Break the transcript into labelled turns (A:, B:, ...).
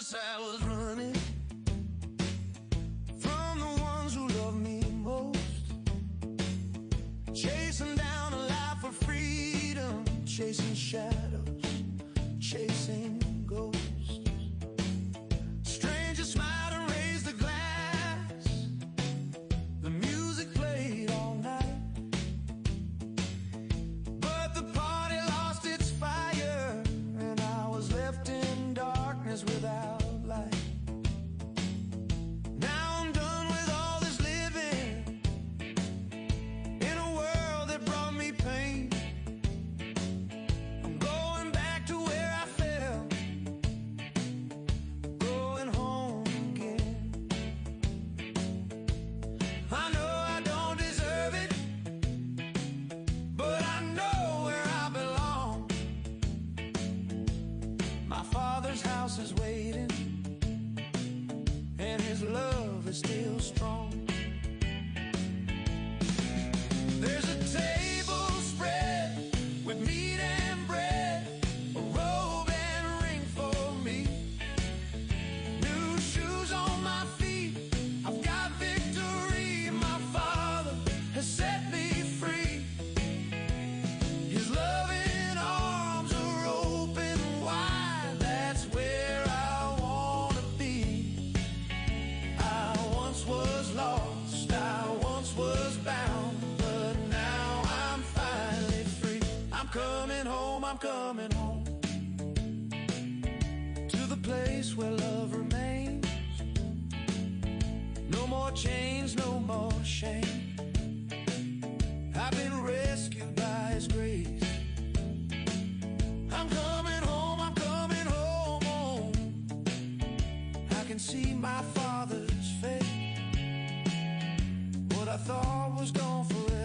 A: course I was running from the ones who love me most, chasing down a life of freedom, chasing shadows, chasing ghosts. Strangers smiled and raised the glass. The music played all night, but the party lost its fire, and I was left in darkness without light. Now I'm done with all this living in a world that brought me pain. I'm going back to where I fell, going home again. I know I don't deserve it, but I know where I belong. My Father's house is waiting, and His love is still strong. There's a table spread with meat and bread, a robe and ring for me, new shoes on my feet. I've got victory. My Father has set me free. His loving arms are open wide. That's where I wanna be. I once was lost, I once was bound, but now I'm finally free. I'm coming home, I'm coming home, to the place where love remains. No more chains, no more shame. I've been rescued by His grace. I'm coming home, I'm coming home, home. I can see my Father's face. What I thought was gone forever